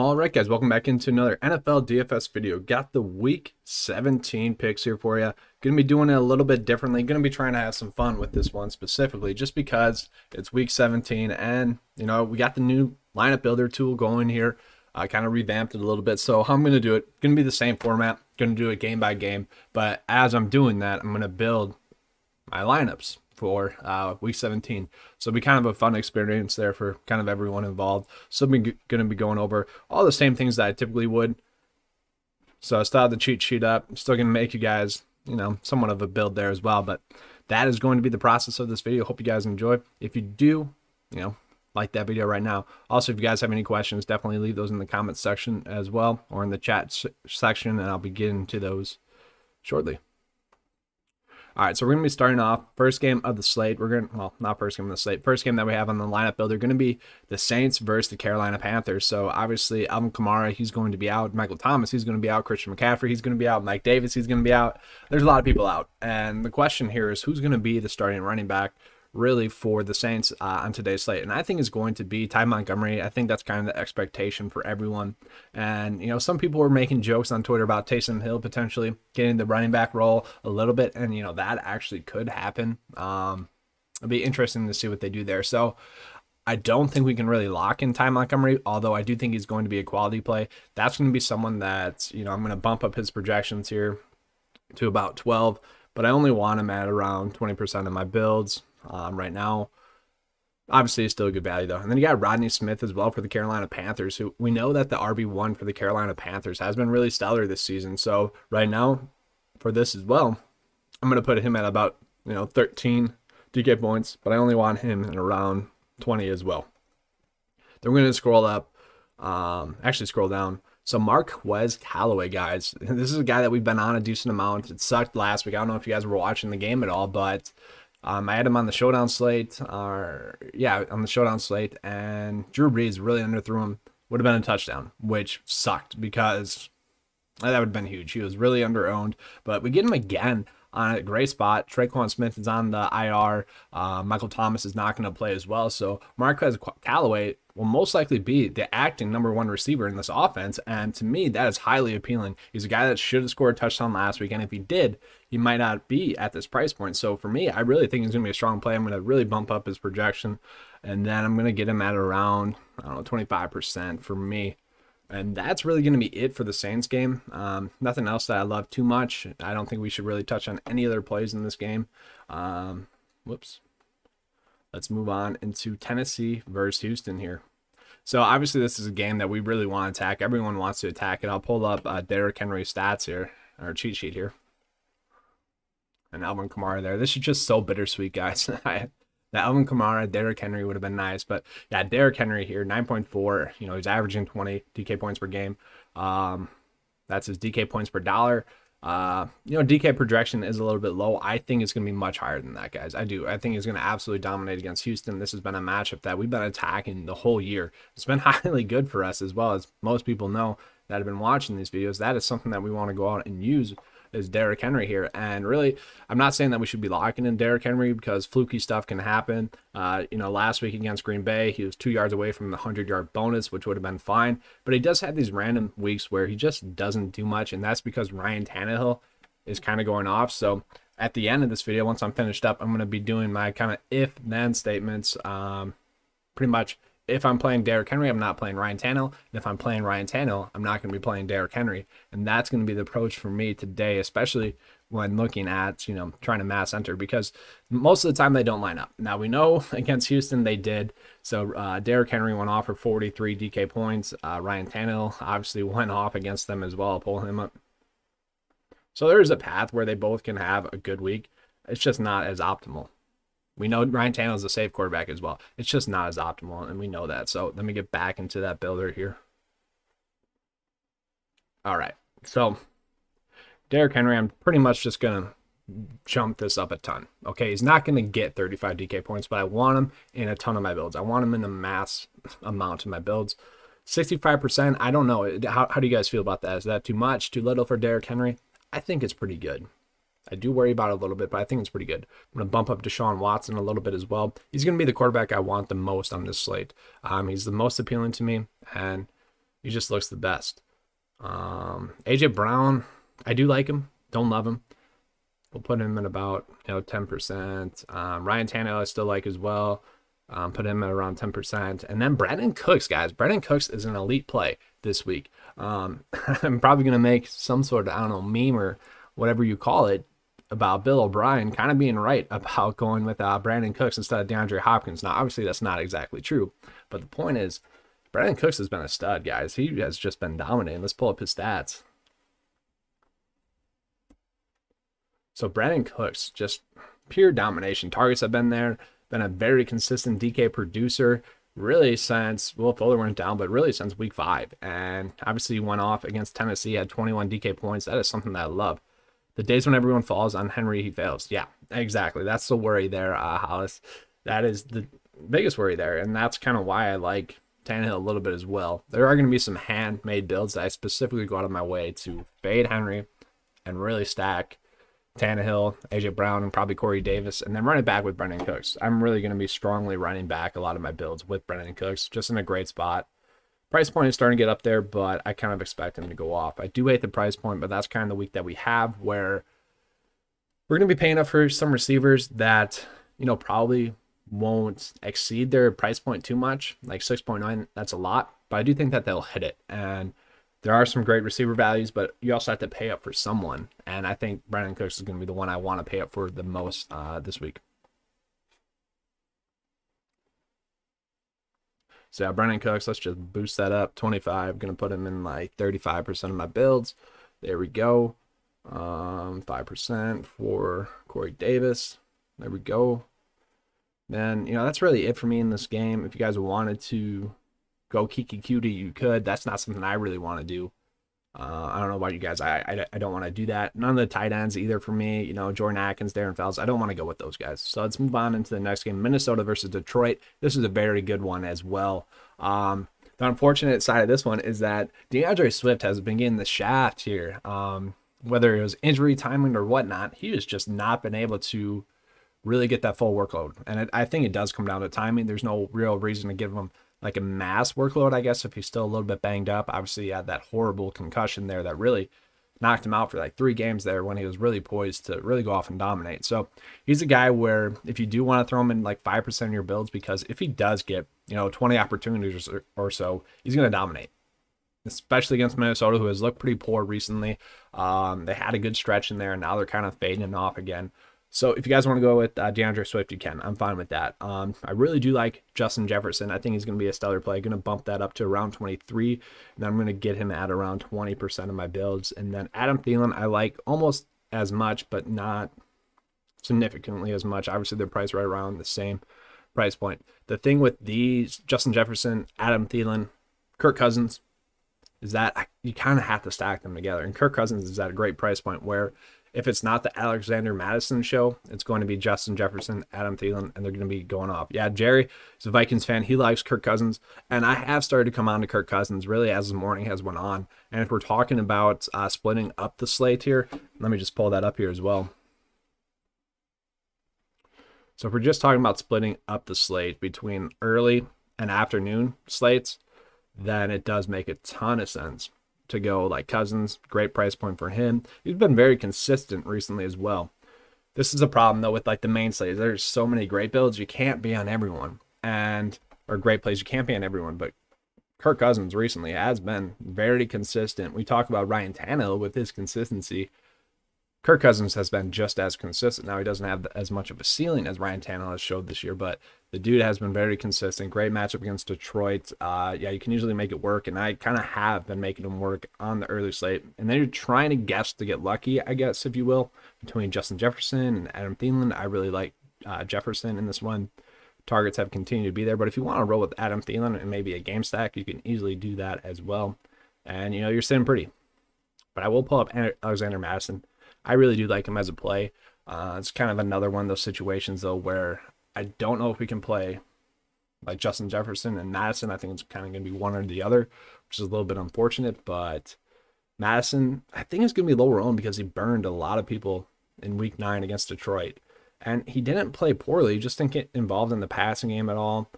All right, guys, welcome back into another NFL DFS video. Got the Week 17 picks here for you. Going to be doing it a little bit differently. Going to be trying to have some fun with this one specifically, just because it's Week 17, and we got the new lineup builder tool going here. I kind of revamped it a little bit. So how I'm going to do it, going to be the same format. Going to do it game by game, but as I'm doing that, I'm going to build my lineups for week 17. So it'll be kind of a fun experience there for kind of everyone involved. So I'm going to be going over all the same things that I typically would. So I still have the cheat sheet up. I'm still going to make you guys, somewhat of a build there as well. But that is going to be the process of this video. Hope you guys enjoy. If you do, like that video right now. Also, if you guys have any questions, definitely leave those in the comments section as well, or in the chat section, and I'll be getting to those shortly. All right, so we're going to be starting off first game of the slate. Not first game of the slate. First game that we have on the lineup builder going to be the Saints versus the Carolina Panthers. So obviously, Alvin Kamara, he's going to be out. Michael Thomas, he's going to be out. Christian McCaffrey, he's going to be out. Mike Davis, he's going to be out. There's a lot of people out. And the question here is who's going to be the starting running back really for the Saints on today's slate? And I think it's going to be Ty Montgomery. I think that's kind of the expectation for everyone. And, some people were making jokes on Twitter about Taysom Hill potentially getting the running back role a little bit. And, that actually could happen. It'll be interesting to see what they do there. So I don't think we can really lock in Ty Montgomery, although I do think he's going to be a quality play. That's going to be someone that, I'm going to bump up his projections here to about 12, but I only want him at around 20% of my builds. Right now, obviously it's still a good value though. And then you got Rodney Smith as well for the Carolina Panthers, who we know that the RB1 for the Carolina Panthers has been really stellar this season. So right now for this as well, I'm going to put him at about 13 DK points, but I only want him at around 20 as well. Then we're going to scroll up, actually scroll down. So Marquez Callaway, guys, this is a guy that we've been on a decent amount. It sucked last week. I don't know if you guys were watching the game at all, but I had him on the showdown slate, on the showdown slate, and Drew Brees really underthrew him. Would have been a touchdown, which sucked because that would have been huge. He was really underowned, but we get him again on a great spot. Traquan Smith is on the IR. Michael Thomas is not going to play as well. So Marquez Callaway will most likely be the acting number one receiver in this offense. And to me, that is highly appealing. He's a guy that should have scored a touchdown last week. And if he did, he might not be at this price point. So for me, I really think he's going to be a strong play. I'm going to really bump up his projection. And then I'm going to get him at around, 25% for me. And that's really going to be it for the Saints game. Nothing else that I love too much. I don't think we should really touch on any other plays in this game. Let's move on into Tennessee versus Houston here. So obviously this is a game that we really want to attack. Everyone wants to attack it. I'll pull up Derrick Henry's stats here, or cheat sheet here. And Alvin Kamara there. This is just so bittersweet, guys. The Alvin Kamara, Derrick Henry would have been nice. But yeah, Derrick Henry here, 9.4. He's averaging 20 DK points per game. That's his DK points per dollar. DK projection is a little bit low. I think it's going to be much higher than that, guys. I do. I think he's going to absolutely dominate against Houston. This has been a matchup that we've been attacking the whole year. It's been highly good for us as well, as most people know that have been watching these videos. That is something that we want to go out and use, is Derrick Henry here. And really, I'm not saying that we should be locking in Derrick Henry because fluky stuff can happen. Last week against Green Bay, he was 2 yards away from the 100-yard bonus, which would have been fine. But he does have these random weeks where he just doesn't do much, and that's because Ryan Tannehill is kind of going off. So at the end of this video, once I'm finished up, I'm going to be doing my kind of if-then statements. Pretty much, if I'm playing Derrick Henry, I'm not playing Ryan Tannehill. And if I'm playing Ryan Tannehill, I'm not going to be playing Derrick Henry. And that's going to be the approach for me today, especially when looking at, trying to mass enter, because most of the time they don't line up. Now, we know against Houston they did. So Derrick Henry went off for 43 DK points. Ryan Tannehill obviously went off against them as well. I'll pull him up. So there's a path where they both can have a good week. It's just not as optimal. We know Ryan Tannehill is a safe quarterback as well. It's just not as optimal, and we know that. So let me get back into that builder here. All right. So Derrick Henry, I'm pretty much just going to jump this up a ton. Okay, he's not going to get 35 DK points, but I want him in a ton of my builds. I want him in a mass amount of my builds. 65%, I don't know. How do you guys feel about that? Is that too much, too little for Derrick Henry? I think it's pretty good. I do worry about it a little bit, but I think it's pretty good. I'm going to bump up Deshaun Watson a little bit as well. He's going to be the quarterback I want the most on this slate. He's the most appealing to me, and He just looks the best. AJ Brown, I do like him. Don't love him. We'll put him in about 10%. Ryan Tannehill I still like as well. Put him at around 10%. And then Brandon Cooks, guys. Brandon Cooks is an elite play this week. I'm probably going to make some sort of, I don't know, meme or whatever you call it about Bill O'Brien kind of being right about going with Brandon Cooks instead of DeAndre Hopkins. Now, obviously, that's not exactly true. But the point is, Brandon Cooks has been a stud, guys. He has just been dominating. Let's pull up his stats. So Brandon Cooks, just pure domination. Targets have been there. Been a very consistent DK producer really since Will Fuller went down, but really since week 5. And obviously he went off against Tennessee, had 21 DK points. That is something that I love. The days when everyone falls on Henry, he fails. Yeah, exactly. That's the worry there, Hollis. That is the biggest worry there. And that's kind of why I like Tannehill a little bit as well. There are going to be some handmade builds that I specifically go out of my way to fade Henry and really stack Tannehill, AJ Brown, and probably Corey Davis, and then running back with Brandon Cooks. I'm really going to be strongly running back a lot of my builds with Brandon Cooks, just in a great spot. Price point is starting to get up there, but I kind of expect him to go off. I do hate the price point, but that's kind of the week that we have where we're going to be paying up for some receivers that, probably won't exceed their price point too much. Like 6.9, that's a lot, but I do think that they'll hit it. And there are some great receiver values, but you also have to pay up for someone. And I think Brandon Cooks is going to be the one I want to pay up for the most this week. So yeah, Brandon Cooks, let's just boost that up. 25, going to put him in like 35% of my builds. There we go. 5% for Corey Davis. There we go. Then, that's really it for me in this game. If you guys wanted to go Kiki Cutie, you could. That's not something I really want to do. I don't know about you guys. I don't want to do that. None of the tight ends either for me. Jordan Atkins, Darren Fells. I don't want to go with those guys. So let's move on into the next game. Minnesota versus Detroit. This is a very good one as well. The unfortunate side of this one is that DeAndre Swift has been getting the shaft here. Whether it was injury timing or whatnot, he has just not been able to really get that full workload. And I think it does come down to timing. There's no real reason to give him like a mass workload, I guess, if he's still a little bit banged up. Obviously, he had that horrible concussion there that really knocked him out for like 3 games there when he was really poised to really go off and dominate. So he's a guy where if you do want to throw him in like 5% of your builds, because if he does get, 20 opportunities or so, he's going to dominate, especially against Minnesota, who has looked pretty poor recently. They had a good stretch in there, and now they're kind of fading off again. So if you guys want to go with DeAndre Swift, you can. I'm fine with that. I really do like Justin Jefferson. I think he's going to be a stellar play. Going to bump that up to around 23, and then I'm going to get him at around 20% of my builds. And then Adam Thielen, I like almost as much, but not significantly as much. Obviously, they're priced right around the same price point. The thing with these, Justin Jefferson, Adam Thielen, Kirk Cousins, is that you kind of have to stack them together. And Kirk Cousins is at a great price point where if it's not the Alexander Madison show, it's going to be Justin Jefferson, Adam Thielen, and they're going to be going off. Yeah, Jerry is a Vikings fan. He likes Kirk Cousins, and I have started to come on to Kirk Cousins really as the morning has went on. And if we're talking about splitting up the slate here, let me just pull that up here as well. So if we're just talking about splitting up the slate between early and afternoon slates, then it does make a ton of sense to go like Cousins. Great price point for him. He's been very consistent recently as well. This is a problem though with like the main slates. There's so many great builds, you can't be on everyone, or great plays, you can't be on everyone. But Kirk Cousins recently has been very consistent. We talk about Ryan Tannehill with his consistency. Kirk Cousins has been just as consistent. Now he doesn't have as much of a ceiling as Ryan Tannehill has showed this year, but the dude has been very consistent. Great matchup against Detroit. Yeah, you can usually make it work, and I kind of have been making them work on the early slate. And then you're trying to guess to get lucky, I guess, if you will, between Justin Jefferson and Adam Thielen. I really like Jefferson in this one. Targets have continued to be there, but if you want to roll with Adam Thielen and maybe a game stack, you can easily do that as well. And, you're sitting pretty. But I will pull up Alexander Madison. I really do like him as a play. It's kind of another one of those situations, though, where I don't know if we can play like Justin Jefferson and Madison. I think it's kind of going to be one or the other, which is a little bit unfortunate. But Madison, I think it's going to be lower owned because he burned a lot of people in week 9 against Detroit. And he didn't play poorly, just didn't get involved in the passing game at all.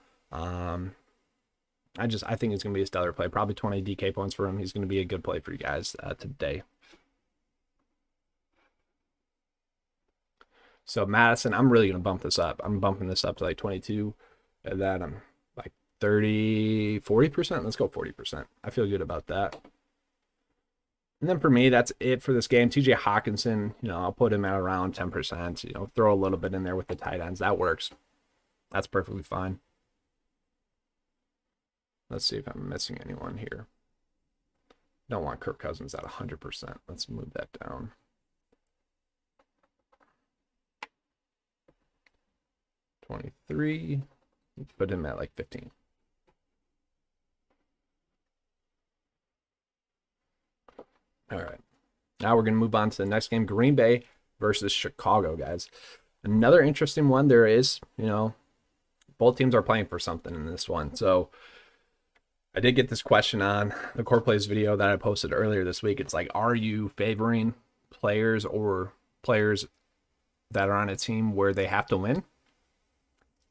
I think it's going to be a stellar play. Probably 20 DK points for him. He's going to be a good play for you guys today. So Madison, I'm really going to bump this up. I'm bumping this up to like 22. And then I'm like 30, 40%. Let's go 40%. I feel good about that. And then for me, that's it for this game. TJ Hawkinson, I'll put him at around 10%. Throw a little bit in there with the tight ends. That works. That's perfectly fine. Let's see if I'm missing anyone here. Don't want Kirk Cousins at 100%. Let's move that down. $23. Put him at like 15. All right. Now we're going to move on to the next game, Green Bay versus Chicago, guys. Another interesting one. There is, both teams are playing for something in this one. So I did get this question on the Core Plays video that I posted earlier this week. It's like, are you favoring players or players that are on a team where they have to win?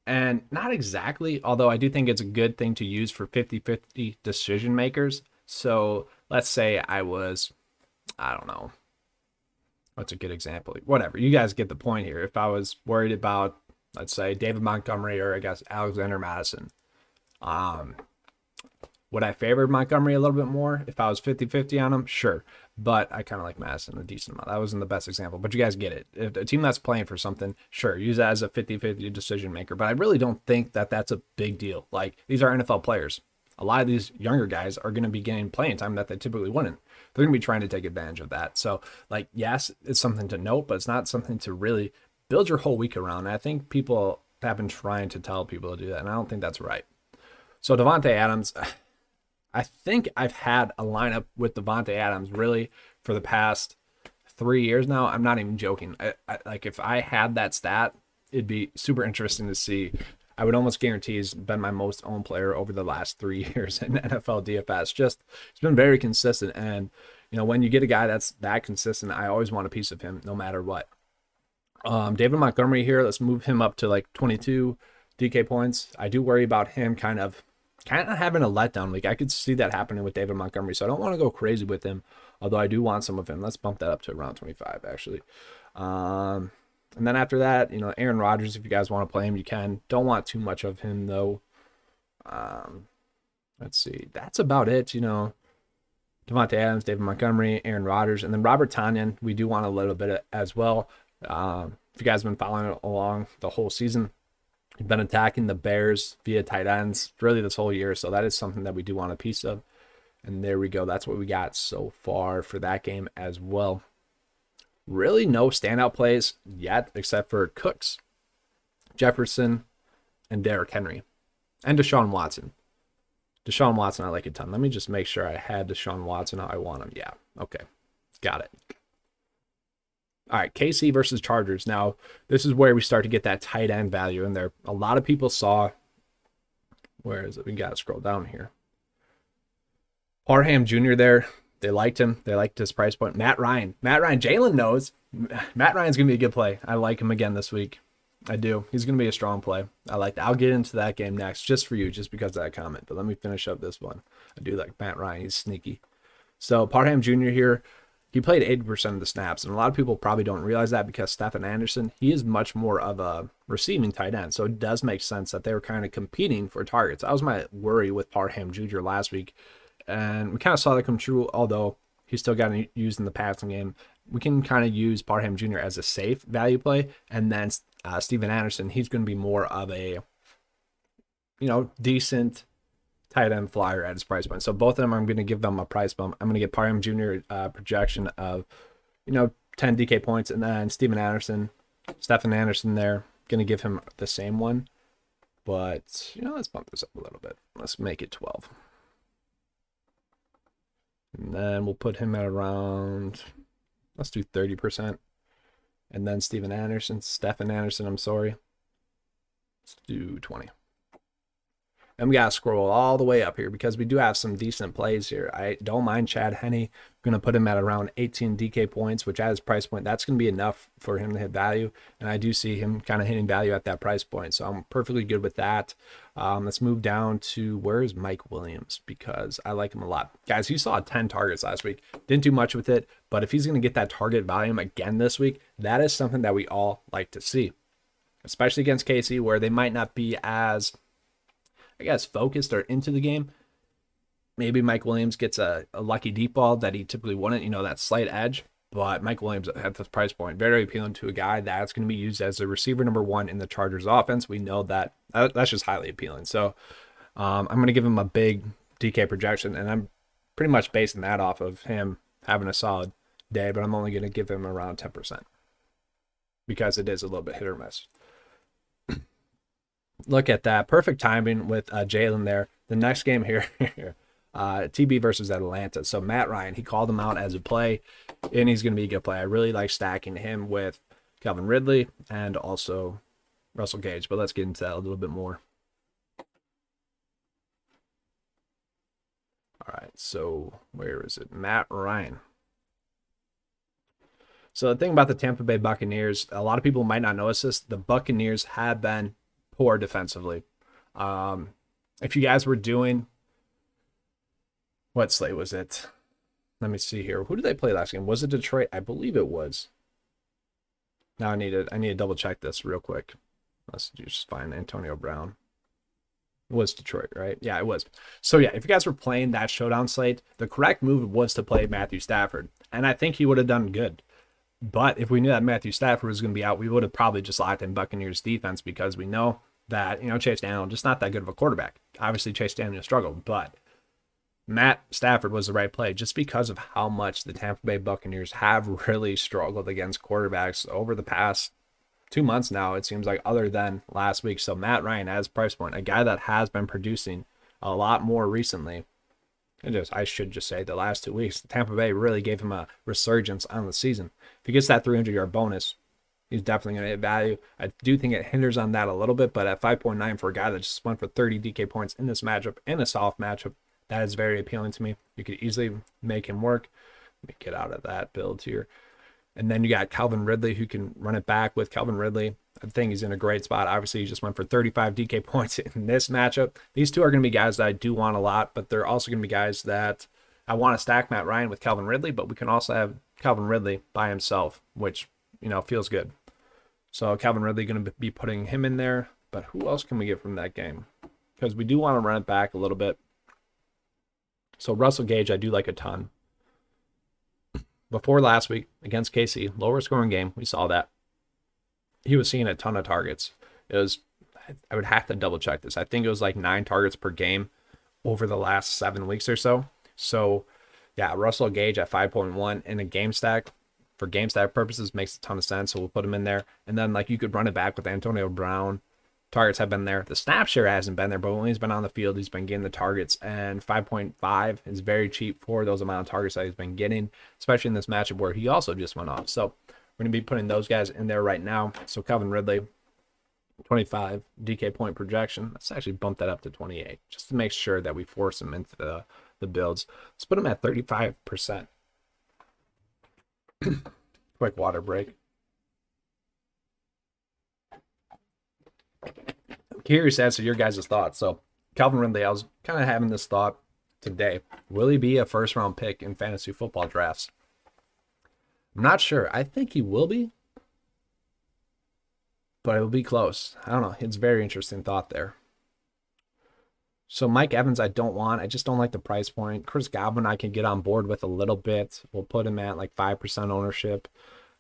And not exactly, although I do think it's a good thing to use for 50-50 decision makers. So let's say I don't know. What's a good example? Whatever. You guys get the point here. If I was worried about, let's say, David Montgomery or I guess Alexander Madison, would I favor Montgomery a little bit more if I was 50-50 on him? Sure. But I kind of like Madison a decent amount. That wasn't the best example, but you guys get it. If a team that's playing for something, sure, use that as a 50-50 decision maker. But I really don't think that that's a big deal. Like, these are NFL players. A lot of these younger guys are going to be getting playing time that they typically wouldn't. They're going to be trying to take advantage of that. So, like, yes, it's something to note, but it's not something to really build your whole week around. And I think people have been trying to tell people to do that, and I don't think that's right. So Davante Adams, I think I've had a lineup with Davante Adams really for the past 3 years now. I'm not even joking. Like, if I had that stat, it'd be super interesting to see. I would almost guarantee he's been my most owned player over the last 3 years in NFL DFS. He's been very consistent. And, when you get a guy that's that consistent, I always want a piece of him no matter what. David Montgomery here, let's move him up to like 22 DK points. I do worry about him kind of having a letdown week. I could see that happening with David Montgomery, so I don't want to go crazy with him, although I do want some of him. Let's bump that up to around 25, actually. And then after that, Aaron Rodgers, if you guys want to play him, you can. Don't want too much of him, though. Let's see. That's about it, Davante Adams, David Montgomery, Aaron Rodgers, and then Robert Tonyan, we do want a little bit as well. If you guys have been following it along the whole season, you've been attacking the Bears via tight ends really this whole year, so that is something that we do want a piece of. And there we go. That's what we got so far for that game as well. Really no standout plays yet except for Cooks, Jefferson, and Derrick Henry, and Deshaun Watson. Deshaun Watson I like a ton. Let me just make sure I had Deshaun Watson how I want him. Yeah, okay. Got it. All right, KC versus Chargers. Now, this is where we start to get that tight end value in there. A lot of people saw, where is it? We got to scroll down here. Parham Jr. there. They liked him. They liked his price point. Matt Ryan. Jalen knows. Matt Ryan's going to be a good play. I like him again this week. I do. He's going to be a strong play. I like that. I'll get into that game next just for you, just because of that comment. But let me finish up this one. I do like Matt Ryan. He's sneaky. So Parham Jr. here. He played 80% of the snaps, and a lot of people probably don't realize that because Stephen Anderson, he is much more of a receiving tight end, so it does make sense that they were kind of competing for targets. That was my worry with Parham Jr. last week, and we kind of saw that come true, although he still got used in the passing game. We can kind of use Parham Jr. as a safe value play, and then Stephen Anderson, he's going to be more of a, decent tight end flyer at his price point. So both of them, I'm going to give them a price bump. I'm going to get Parham Jr. Projection of, 10 DK points, and then Stephen Anderson there, going to give him the same one. But, let's bump this up a little bit. Let's make it 12. And then we'll put him at around, let's do 30%. And then Stephen Anderson, I'm sorry. Let's do 20. And we got to scroll all the way up here because we do have some decent plays here. I don't mind Chad Henne. I'm going to put him at around 18 DK points, which at his price point, that's going to be enough for him to hit value. And I do see him kind of hitting value at that price point. So I'm perfectly good with that. Let's move down to where's Mike Williams because I like him a lot. Guys, he saw 10 targets last week. Didn't do much with it, but if he's going to get that target volume again this week, that is something that we all like to see, especially against KC where they might not be as, I guess, focused or into the game. Maybe Mike Williams gets a lucky deep ball that he typically wouldn't, that slight edge. But Mike Williams at this price point, very appealing to a guy that's going to be used as a receiver number 1 in the Chargers offense. We know that that's just highly appealing. So I'm going to give him a big DK projection, and I'm pretty much basing that off of him having a solid day, but I'm only going to give him around 10% because it is a little bit hit or miss. Look at that. Perfect timing with Jalen there. The next game here, TB versus Atlanta. So Matt Ryan, he called him out as a play, and he's going to be a good play. I really like stacking him with Calvin Ridley and also Russell Gage, but let's get into that a little bit more. All right, so where is it? Matt Ryan. So the thing about the Tampa Bay Buccaneers, a lot of people might not notice this. The Buccaneers have been poor defensively. If you guys were doing, what slate was it? Let me see here. Who did they play last game? Was it Detroit? I believe it was. Now I need to double check this real quick. Let's just find Antonio Brown. It was Detroit, right? Yeah, it was. So yeah, if you guys were playing that showdown slate, the correct move was to play Matthew Stafford, and I think he would have done good. But if we knew that Matthew Stafford was going to be out, we would have probably just locked in Buccaneers defense because we know that, Chase Daniel just not that good of a quarterback. Obviously, Chase Daniel struggled, but Matt Stafford was the right play just because of how much the Tampa Bay Buccaneers have really struggled against quarterbacks over the past 2 months now, it seems like, other than last week. So Matt Ryan as price point, a guy that has been producing a lot more recently. I should just say the last 2 weeks, Tampa Bay really gave him a resurgence on the season. If he gets that 300-yard bonus, he's definitely going to hit value. I do think it hinders on that a little bit, but at 5.9 for a guy that just went for 30 DK points in this matchup, in a soft matchup, that is very appealing to me. You could easily make him work. Let me get out of that build here. And then you got Calvin Ridley, who can run it back with Calvin Ridley. I think he's in a great spot. Obviously, he just went for 35 DK points in this matchup. These two are going to be guys that I do want a lot, but they're also going to be guys that I want to stack Matt Ryan with Calvin Ridley, but we can also have Calvin Ridley by himself, which, feels good. So Calvin Ridley going to be putting him in there, but who else can we get from that game? Because we do want to run it back a little bit. So Russell Gage, I do like a ton. Before last week against KC, lower scoring game, we saw that. He was seeing a ton of targets. I would have to double check this. I think it was like 9 targets per game over the last 7 weeks or so. So yeah, Russell Gage at 5.1 in a game stack for game stack purposes makes a ton of sense. So we'll put him in there. And then you could run it back with Antonio Brown. Targets have been there. The snap share hasn't been there, but when he's been on the field, he's been getting the targets. And 5.5 is very cheap for those amount of targets that he's been getting, especially in this matchup where he also just went off. So we're going to be putting those guys in there right now. So Calvin Ridley, 25 DK point projection. Let's actually bump that up to 28 just to make sure that we force him into the builds. Let's put him at 35%. Quick water break. I'm curious as to your guys' thoughts. So Calvin Ridley, I was kind of having this thought today. Will he be a first-round pick in fantasy football drafts? I'm not sure. I think he will be, but it will be close. I don't know. It's a very interesting thought there. So Mike Evans, I don't want. I just don't like the price point. Chris Godwin, I can get on board with a little bit. We'll put him at like 5% ownership.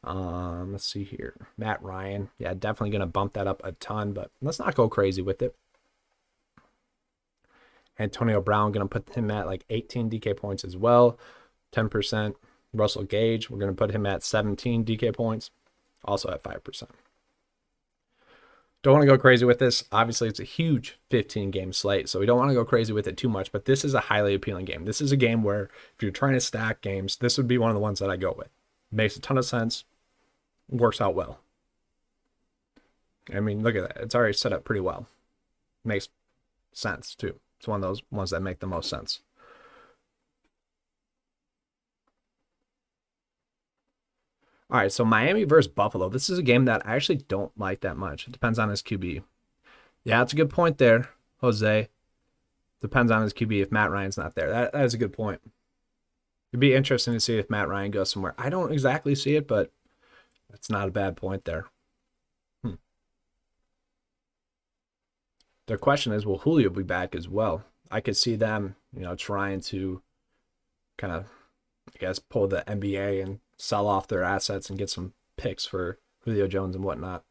Let's see here. Matt Ryan. Yeah, definitely going to bump that up a ton, but let's not go crazy with it. Antonio Brown, going to put him at like 18 DK points as well. 10%. Russell Gage, we're going to put him at 17 DK points, also at 5%. Don't want to go crazy with this. Obviously, it's a huge 15-game slate, so we don't want to go crazy with it too much, but this is a highly appealing game. This is a game where if you're trying to stack games, this would be one of the ones that I go with. Makes a ton of sense. Works out well. I mean, look at that. It's already set up pretty well. Makes sense too. It's one of those ones that make the most sense. All right, so Miami versus Buffalo. This is a game that I actually don't like that much. It depends on his QB. Yeah, that's a good point there, Jose. Depends on his QB if Matt Ryan's not there. That is a good point. It'd be interesting to see if Matt Ryan goes somewhere. I don't exactly see it, but that's not a bad point there. The question is, will Julio be back as well? I could see them, trying to kind of, I guess, pull the NBA and sell off their assets and get some picks for Julio Jones and whatnot.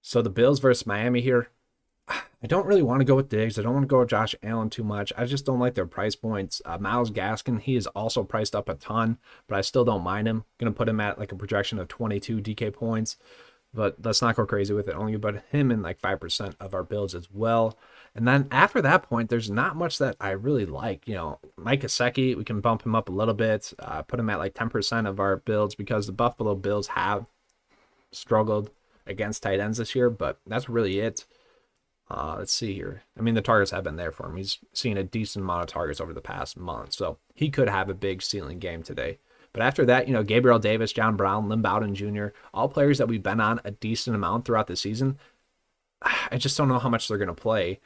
So the Bills versus Miami here. I don't really want to go with Diggs. I don't want to go with Josh Allen too much. I just don't like their price points. Myles Gaskin, he is also priced up a ton, but I still don't mind him. Going to put him at like a projection of 22 DK points, but let's not go crazy with it. Only put him in like 5% of our builds as well. And then after that point, there's not much that I really like. Mike Gesicki, we can bump him up a little bit, put him at like 10% of our builds because the Buffalo Bills have struggled against tight ends this year, but that's really it. Let's see here. I mean, the targets have been there for him. He's seen a decent amount of targets over the past month, so he could have a big ceiling game today. But after that, Gabriel Davis, John Brown, Lynn Bowden Jr., all players that we've been on a decent amount throughout the season. I just don't know how much they're going to play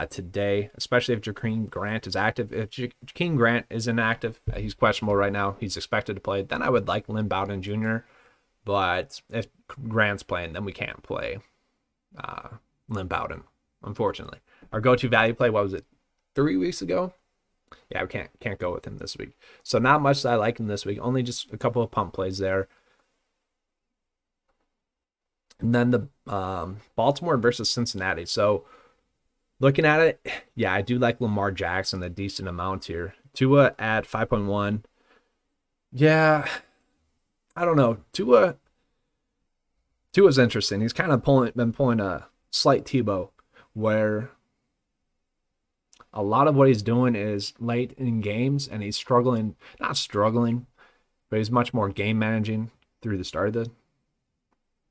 today, especially if Jakeem Grant is active. If Jakeem Grant is inactive, he's questionable right now. He's expected to play. Then I would like Lynn Bowden Jr., but if Grant's playing, then we can't play Lynn Bowden. Unfortunately, our go-to value play, what was it, 3 weeks ago? Yeah, we can't go with him this week. So not much that I like him this week. Only just a couple of pump plays there. And then the Baltimore versus Cincinnati. So looking at it, yeah, I do like Lamar Jackson a decent amount here. Tua at 5.1. Yeah, I don't know. Tua's interesting. He's kind of been pulling a slight Tebow, where a lot of what he's doing is late in games and he's not struggling, but he's much more game managing through the start of the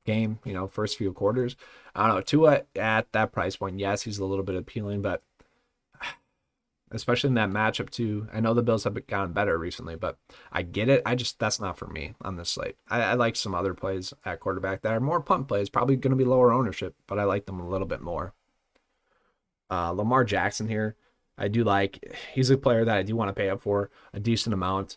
game, first few quarters. I don't know. Tua at that price point, yes, he's a little bit appealing, but especially in that matchup too. I know the Bills have gotten better recently, but I get it. That's not for me on this slate. I like some other plays at quarterback that are more punt plays, probably going to be lower ownership, but I like them a little bit more. Lamar Jackson here, I do like. He's a player that I do want to pay up for a decent amount.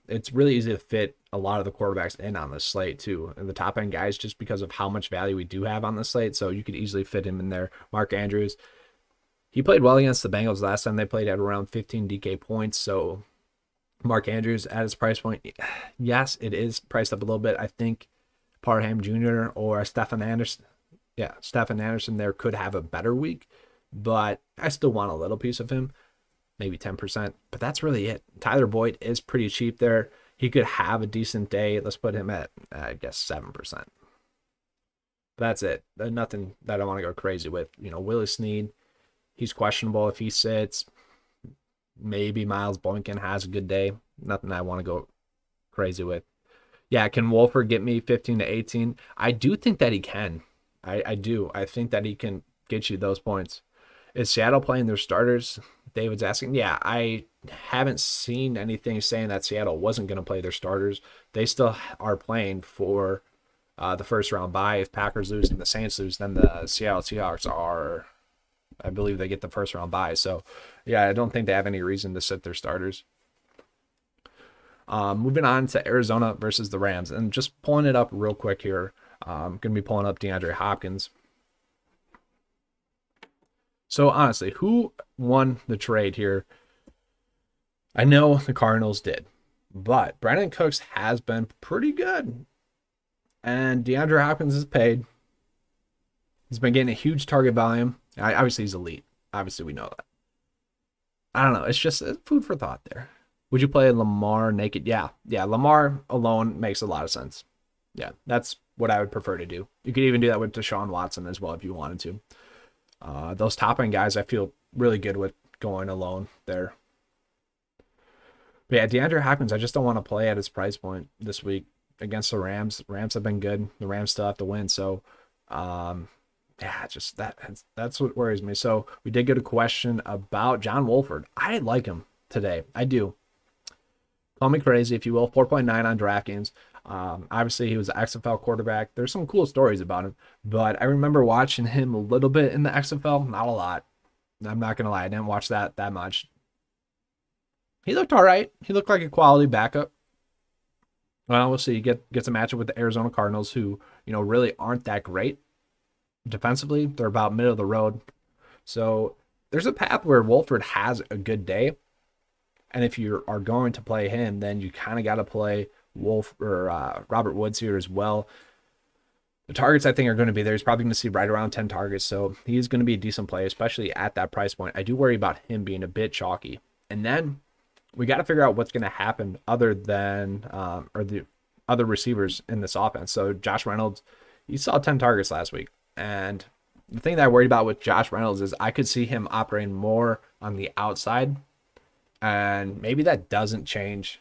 It's really easy to fit a lot of the quarterbacks in on this slate too, and the top end guys, just because of how much value we do have on the slate. So you could easily fit him in there. Mark Andrews, he played well against the Bengals last time they played at around 15 DK points. So Mark Andrews at his price point, yes, it is priced up a little bit. I think Parham Jr. or Stephen Anderson there could have a better week, but I still want a little piece of him, maybe 10%. But that's really it. Tyler Boyd is pretty cheap there. He could have a decent day. Let's put him at, I guess, 7%. That's it. Nothing that I want to go crazy with. Willie Snead, he's questionable if he sits. Maybe Miles Boykin has a good day. Nothing I want to go crazy with. Yeah, can Wolford get me 15 to 18? I do think that he can. I do. I think that he can get you those points. Is Seattle playing their starters? David's asking. Yeah, I haven't seen anything saying that Seattle wasn't going to play their starters. They still are playing for the first round bye. If Packers lose and the Saints lose, then the Seattle Seahawks are, I believe they get the first round bye. So, yeah, I don't think they have any reason to sit their starters. Moving on to Arizona versus the Rams. And just pulling it up real quick here. I'm going to be pulling up DeAndre Hopkins. So, honestly, who won the trade here? I know the Cardinals did. But Brandon Cooks has been pretty good. And DeAndre Hopkins is paid. He's been getting a huge target volume. Obviously, he's elite. Obviously, we know that. I don't know. It's just food for thought there. Would you play Lamar naked? Yeah. Lamar alone makes a lot of sense. Yeah, that's what I would prefer to do. You could even do that with Deshaun Watson as well if you wanted to. Those top end guys, I feel really good with going alone there. But yeah, DeAndre Hopkins, I just don't want to play at his price point this week against the Rams. The Rams have been good. The Rams still have to win. So Yeah, just that's what worries me. So we did get a question about John Wolford. I like him today. I do. Call me crazy if you will. 4.9 on Draftkings. Obviously, he was an XFL quarterback. There's some cool stories about him, but I remember watching him a little bit in the XFL, not a lot. I'm not gonna lie, I didn't watch that much. He looked all right. He looked like a quality backup. Well, we'll see. He gets a matchup with the Arizona Cardinals, who really aren't that great defensively. They're about middle of the road. So there's a path where Wolford has a good day, and if you are going to play him, then you kind of got to play Wolf or Robert Woods here as well. The targets I think are going to be there. He's probably going to see right around 10 targets, so he's going to be a decent play, especially at that price point. I do worry about him being a bit chalky. And then we got to figure out what's going to happen other than or the other receivers in this offense. So Josh Reynolds, he saw 10 targets last week, and the thing that I worried about with Josh Reynolds is I could see him operating more on the outside, and maybe that doesn't change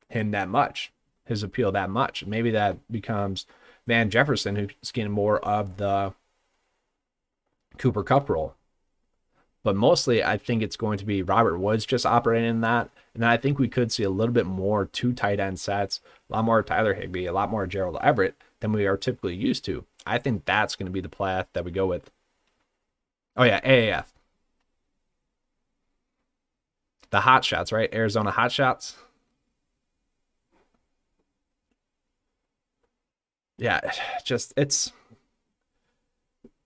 him that much, his appeal that much. Maybe that becomes Van Jefferson, who's getting more of the Cooper Kupp role. But mostly, I think it's going to be Robert Woods just operating in that. And then I think we could see a little bit more two tight end sets, a lot more Tyler Higbee, a lot more Gerald Everett than we are typically used to. I think that's going to be the path that we go with. Oh, yeah, AAF. The hot shots, right? Arizona hot shots. Yeah, it's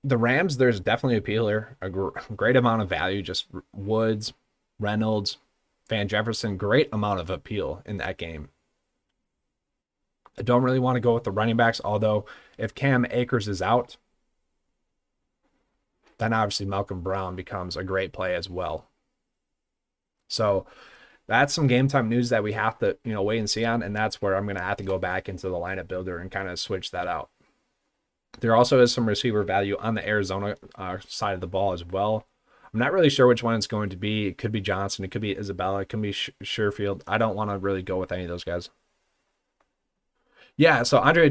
the Rams. There's definitely appeal here, a great amount of value. Just Woods, Reynolds, Van Jefferson, great amount of appeal in that game. I don't really want to go with the running backs, although if Cam Akers is out, then obviously Malcolm Brown becomes a great play as well. So that's some game time news that we have to, wait and see on, and that's where I'm going to have to go back into the lineup builder and kind of switch that out. There also is some receiver value on the Arizona side of the ball as well. I'm not really sure which one it's going to be. It could be Johnson. It could be Isabella. It could be Sherfield. I don't want to really go with any of those guys. Yeah, so Andre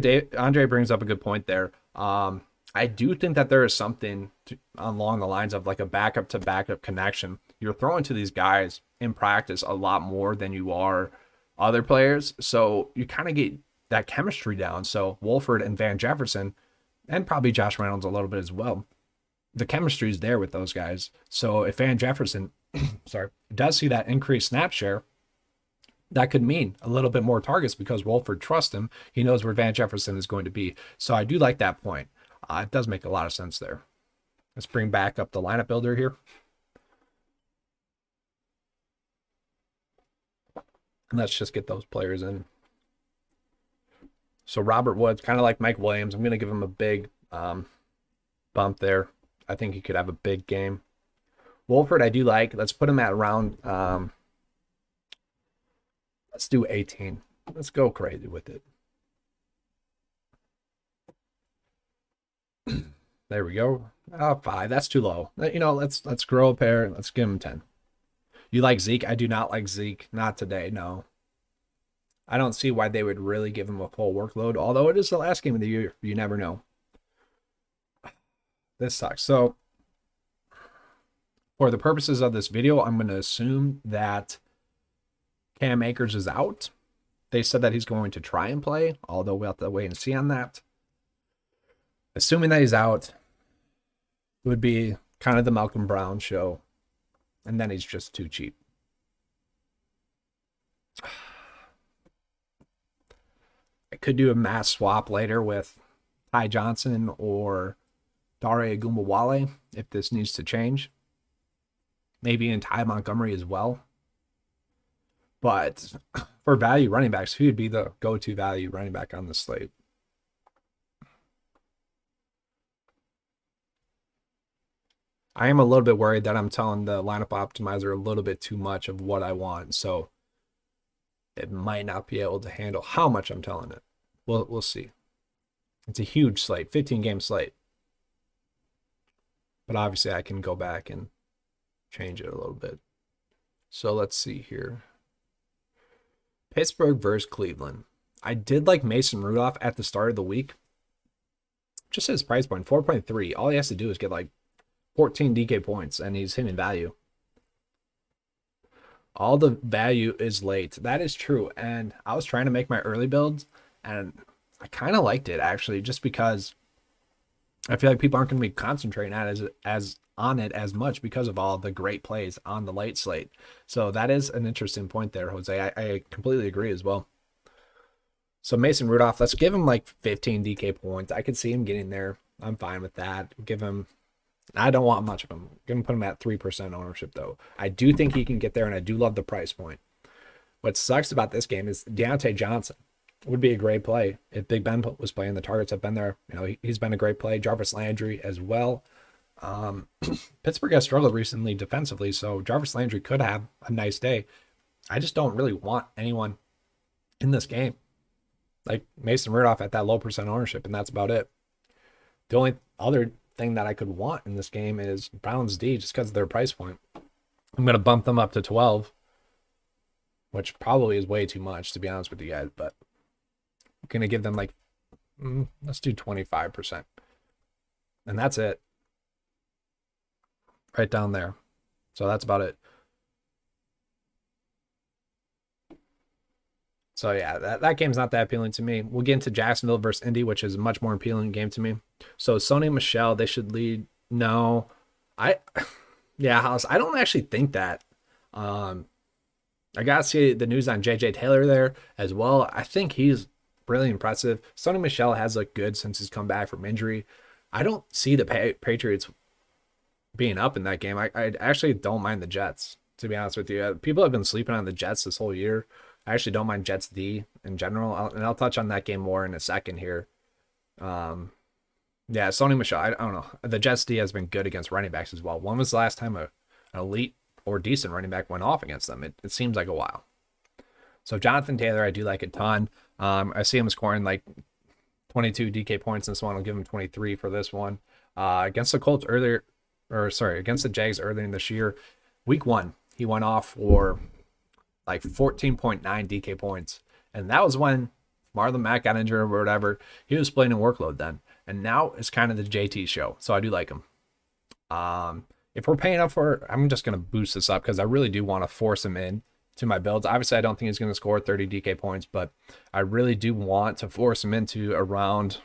brings up a good point there. I do think that there is something along the lines of like a backup to backup connection. You're throwing to these guys in practice a lot more than you are other players. So you kind of get that chemistry down. So Wolford and Van Jefferson, and probably Josh Reynolds a little bit as well, the chemistry is there with those guys. So if Van Jefferson, does see that increased snap share, that could mean a little bit more targets because Wolford trusts him. He knows where Van Jefferson is going to be. So I do like that point. It does make a lot of sense there. Let's bring back up the lineup builder here. And let's just get those players in. So Robert Woods, kind of like Mike Williams. I'm going to give him a big bump there. I think he could have a big game. Wolford, I do like. Let's put him at around, let's do 18. Let's go crazy with it. There we go. 5. That's too low. Let's grow a pair. Let's give him 10. You like Zeke? I do not like Zeke. Not today, no. I don't see why they would really give him a full workload, although it is the last game of the year. You never know. This sucks. So for the purposes of this video, I'm going to assume that Cam Akers is out. They said that he's going to try and play, although we'll have to wait and see on that. Assuming that he's out, it would be kind of the Malcolm Brown show, and then he's just too cheap. I could do a mass swap later with Ty Johnson or Dare Agumbawale if this needs to change. Maybe in Ty Montgomery as well. But for value running backs, who would be the go-to value running back on the slate? I am a little bit worried that I'm telling the lineup optimizer a little bit too much of what I want. So it might not be able to handle how much I'm telling it. We'll see. It's a huge slate, 15-game slate. But obviously I can go back and change it a little bit. So let's see here. Pittsburgh versus Cleveland. I did like Mason Rudolph at the start of the week. just his price point, 4.3. All he has to do is get like 14 DK points, and he's hitting value. All the value is late. That is true. And I was trying to make my early builds, and I kind of liked it actually, just because I feel like people aren't going to be concentrating on it as on it as much because of all the great plays on the late slate. So that is an interesting point there, Jose. I completely agree as well. So Mason Rudolph, let's give him like 15 DK points. I could see him getting there. I'm fine with that. Give him. I don't want much of him. I'm going to put him at 3% ownership, though. I do think he can get there, and I do love the price point. What sucks about this game is Deontay Johnson would be a great play if Big Ben was playing. The targets have been there. You know, he's been a great play. Jarvis Landry as well. Pittsburgh has struggled recently defensively, so Jarvis Landry could have a nice day. I just don't really want anyone in this game like Mason Rudolph at that low percent ownership, and that's about it. The only other thing that I could want in this game is Browns D, just because of their price point. I'm going to bump them up to 12, which probably is way too much, to be honest with you guys, but I'm going to give them like, let's do 25%. And that's it. Right down there. So that's about it. So yeah, that game's not that appealing to me. We'll get into Jacksonville versus Indy, which is a much more appealing game to me. So Sony Michel, they should lead. No, House. I don't actually think that. I gotta see the news on JJ Taylor there as well. I think he's really impressive. Sony Michel has looked good since he's come back from injury. I don't see the Patriots being up in that game. I actually don't mind the Jets, to be honest with you. People have been sleeping on the Jets this whole year. I actually don't mind Jets D in general, and I'll touch on that game more in a second here. Yeah, Sony Michel, I don't know. The Jets D has been good against running backs as well. When was the last time an elite or decent running back went off against them? It seems like a while. So Jonathan Taylor, I do like a ton. I see him scoring like 22 DK points in this one. I'll give him 23 for this one. Against the Colts against the Jags earlier in this year, week 1, he went off for like 14.9 DK points. And that was when Marlon Mack got injured or whatever. He was splitting workload then. And now it's kind of the JT show. So I do like him. If we're paying up for, I'm just going to boost this up because I really do want to force him in to my builds. Obviously, I don't think he's going to score 30 DK points, but I really do want to force him into around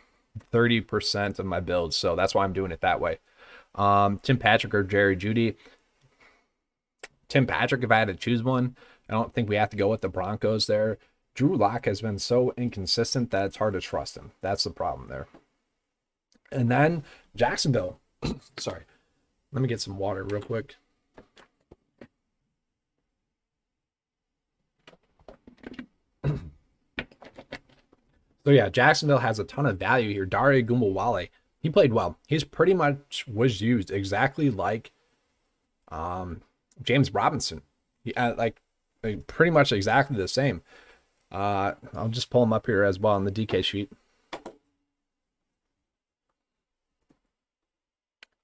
30% of my builds. So that's why I'm doing it that way. Tim Patrick or Jerry Jeudy. Tim Patrick, if I had to choose one, I don't think we have to go with the Broncos there. Drew Lock has been so inconsistent that it's hard to trust him. That's the problem there. And then Jacksonville. Sorry. Let me get some water real quick. So yeah, Jacksonville has a ton of value here. Dare Ogunbowale, he played well. He's pretty much was used exactly like James Robinson. Pretty much exactly the same. I'll just pull him up here as well on the DK sheet.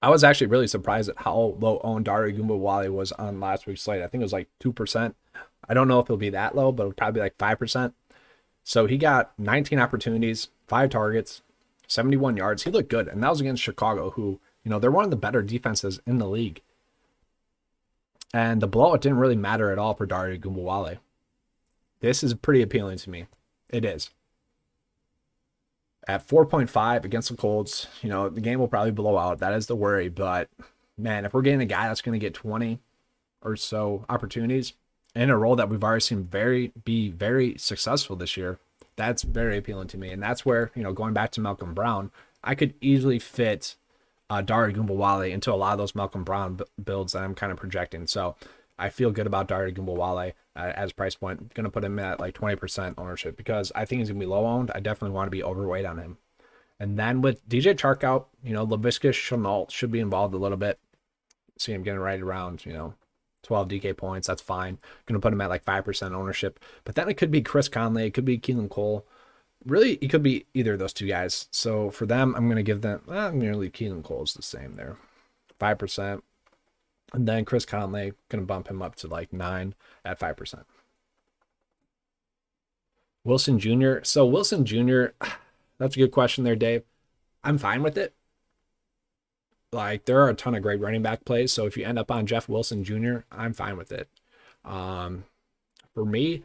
I was actually really surprised at how low owned Dare Ogunbowale was on last week's slate. I think it was like 2%. I don't know if it'll be that low, but it'll probably be like 5%. So he got 19 opportunities, 5 targets, 71 yards. He looked good, and that was against Chicago, who, they're one of the better defenses in the league. And the blowout didn't really matter at all for Dare Ogunbowale. This is pretty appealing to me. It is. At 4.5 against the Colts, the game will probably blow out. That is the worry. But, man, if we're getting a guy that's going to get 20 or so opportunities in a role that we've already seen be very successful this year, that's very appealing to me. And that's where, going back to Malcolm Brown, I could easily fit Dare Ogunbowale into a lot of those Malcolm Brown builds that I'm kind of projecting. So I feel good about Dare Ogunbowale as price point. Going to put him at like 20% ownership because I think he's going to be low owned. I definitely want to be overweight on him. And then with DJ Chark out, Laviska Shenault should be involved a little bit. See him getting right around, 12 DK points. That's fine. Going to put him at like 5% ownership. But then it could be Chris Conley. It could be Keelan Cole. Really, it could be either of those two guys. So for them, I'm going to give them, I'm going to leave Keelan Cole's the same there. 5%. And then Chris Conley, going to bump him up to like 9 at 5%. Wilson Jr. So Wilson Jr., that's a good question there, Dave. I'm fine with it. Like, there are a ton of great running back plays. So if you end up on Jeff Wilson Jr., I'm fine with it. Um, for me,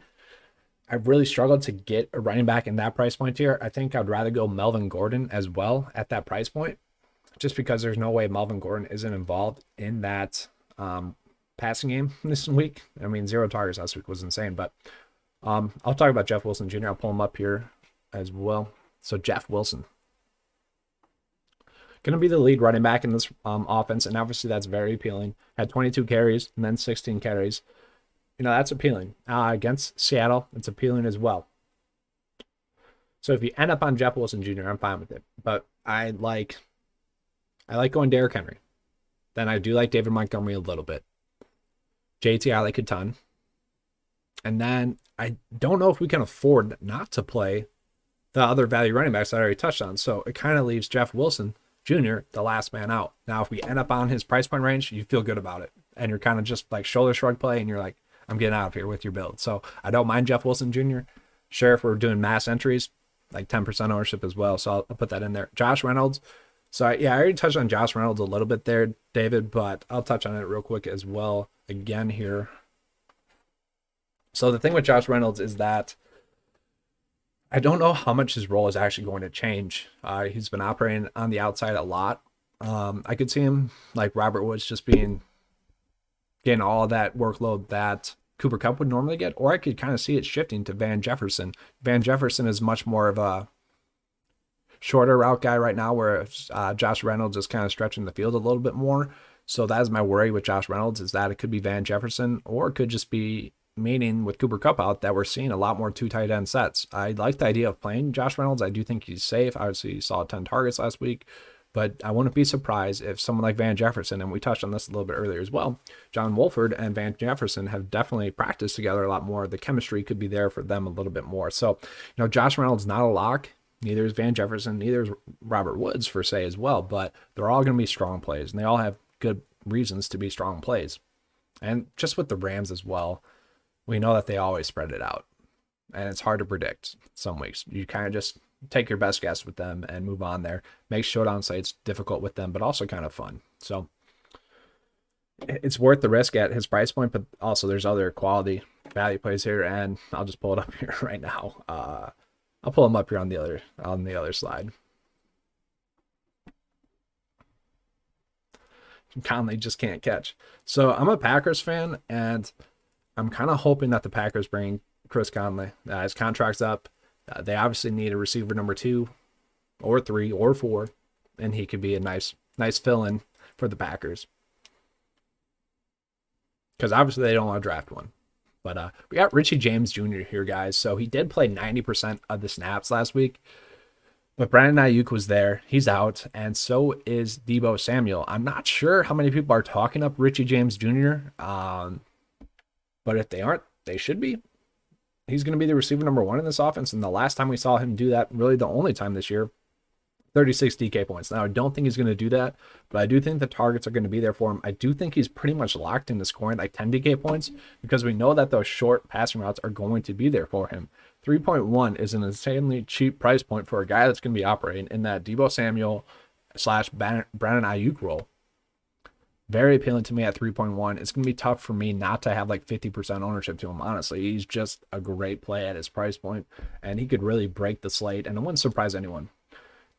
I've really struggled to get a running back in that price point here. I think I'd rather go Melvin Gordon as well at that price point, just because there's no way Melvin Gordon isn't involved in that passing game this week. I mean, 0 targets last week was insane, but I'll talk about Jeff Wilson Jr. I'll pull him up here as well. So Jeff Wilson, going to be the lead running back in this offense, and obviously that's very appealing. Had 22 carries and then 16 carries. You know, that's appealing. Against Seattle, it's appealing as well. So if you end up on Jeff Wilson Jr., I'm fine with it. But I like going Derrick Henry. Then I do like David Montgomery a little bit. JT I like a ton. And then I don't know if we can afford not to play the other value running backs that I already touched on. So it kind of leaves Jeff Wilson Jr. the last man out. Now, if we end up on his price point range, you feel good about it. And you're kind of just like shoulder shrug play, and you're like, I'm getting out of here with your build. So I don't mind Jeff Wilson Jr. Sure, if we're doing mass entries, like 10% ownership as well. So I'll put that in there. Josh Reynolds. So I already touched on Josh Reynolds a little bit there, David, but I'll touch on it real quick as well again here. So the thing with Josh Reynolds is that I don't know how much his role is actually going to change. He's been operating on the outside a lot. I could see him like Robert Woods just getting all of that workload that Cooper Kupp would normally get, or I could kind of see it shifting to Van Jefferson. Van Jefferson is much more of a shorter route guy right now, where Josh Reynolds is kind of stretching the field a little bit more. So that is my worry with Josh Reynolds, is that it could be Van Jefferson, or it could just be meaning with Cooper Kupp out that we're seeing a lot more 2 tight end sets. I like the idea of playing Josh Reynolds. I do think he's safe. Obviously, he saw 10 targets last week. But I wouldn't be surprised if someone like Van Jefferson, and we touched on this a little bit earlier as well, John Wolford and Van Jefferson have definitely practiced together a lot more. The chemistry could be there for them a little bit more. So, you know, Josh Reynolds not a lock. Neither is Van Jefferson. Neither is Robert Woods, for say, as well. But they're all going to be strong plays, and they all have good reasons to be strong plays. And just with the Rams as well, we know that they always spread it out. And it's hard to predict some weeks. You kind of just take your best guess with them and move on there. Make showdown sites difficult with them, but also kind of fun. So it's worth the risk at his price point, but also there's other quality value plays here, and I'll just pull it up here right now. I'll pull them up here on the other slide. Conley just can't catch. So I'm a Packers fan, and I'm kind of hoping that the Packers bring Chris Conley. His contract's up. They obviously need a receiver number 2 or 3 or 4, and he could be a nice fill-in for the Packers. Because obviously they don't want to draft one. But we got Richie James Jr. here, guys. So he did play 90% of the snaps last week. But Brandon Ayuk was there. He's out. And so is Deebo Samuel. I'm not sure how many people are talking up Richie James Jr. But if they aren't, they should be. He's going to be the receiver number 1 in this offense. And the last time we saw him do that, really the only time this year, 36 DK points. Now, I don't think he's going to do that, but I do think the targets are going to be there for him. I do think he's pretty much locked into scoring like 10 DK points, because we know that those short passing routes are going to be there for him. 3.1 is an insanely cheap price point for a guy that's going to be operating in that Deebo Samuel / Brandon Ayuk role. Very appealing to me at 3.1. It's going to be tough for me not to have like 50% ownership to him, honestly. He's just a great play at his price point, and he could really break the slate, and it wouldn't surprise anyone.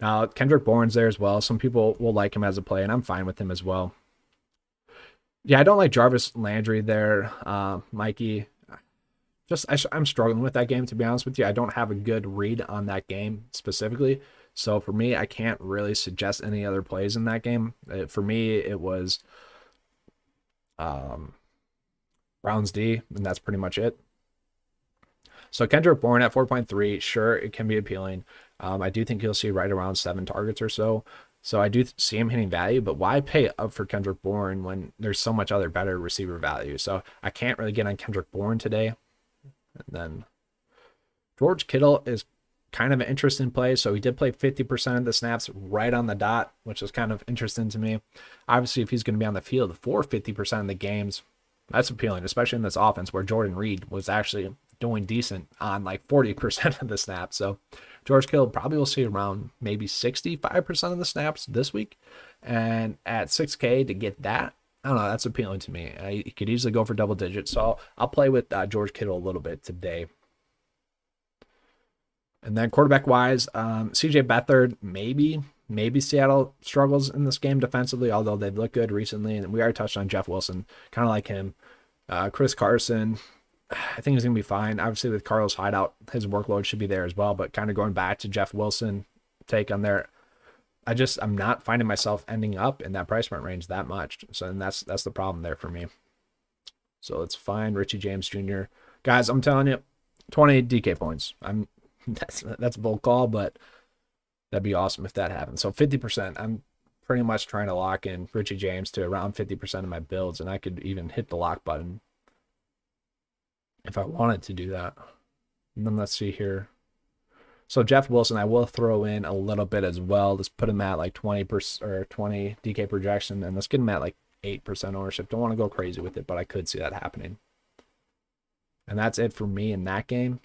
Now, Kendrick Bourne's there as well. Some people will like him as a play, and I'm fine with him as well. Yeah, I don't like Jarvis Landry there. Mikey, I'm struggling with that game, to be honest with you. I don't have a good read on that game specifically. So for me, I can't really suggest any other plays in that game. For me, it was Browns D, and that's pretty much it. So Kendrick Bourne at 4.3, sure, it can be appealing. I do think you'll see right around 7 targets or so. So I do see him hitting value, but why pay up for Kendrick Bourne when there's so much other better receiver value? So I can't really get on Kendrick Bourne today. And then George Kittle is kind of an interesting play. So he did play 50% of the snaps right on the dot, which is kind of interesting to me. Obviously, if he's going to be on the field for 50% of the games, that's appealing, especially in this offense where Jordan Reed was actually doing decent on like 40% of the snaps. So George Kittle probably will see around maybe 65% of the snaps this week. And at 6K to get that, I don't know, that's appealing to me. He could easily go for double digits. So I'll play with George Kittle a little bit today. And then quarterback-wise, CJ Beathard, maybe Seattle struggles in this game defensively, although they've looked good recently. And we already touched on Jeff Wilson, kind of like him. Chris Carson, I think he's going to be fine. Obviously, with Carlos Hideout, his workload should be there as well. But kind of going back to Jeff Wilson take on there, I'm not finding myself ending up in that price point range that much. So and that's the problem there for me. So let's find Richie James Jr. Guys, I'm telling you, 20 DK points. That's a bold call, but that'd be awesome if that happens. So 50%. I'm pretty much trying to lock in Richie James to around 50% of my builds, and I could even hit the lock button if I wanted to do that. And then let's see here. So Jeff Wilson, I will throw in a little bit as well. Let's put him at like 20% or 20 DK projection, and let's get him at like 8% ownership. Don't want to go crazy with it, but I could see that happening. And that's it for me in that game.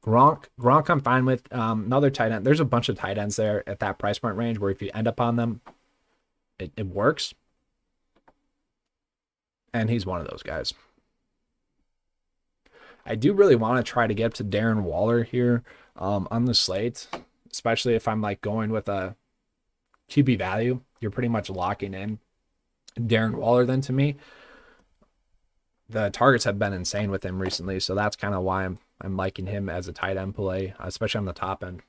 Gronk I'm fine with. Another tight end. There's a bunch of tight ends there at that price point range where if you end up on them, it works. And he's one of those guys. I do really want to try to get up to Darren Waller here on the slate, especially if I'm like going with a QB value. You're pretty much locking in Darren Waller then to me. The targets have been insane with him recently, so that's kind of why I'm liking him as a tight end play, especially on the top end.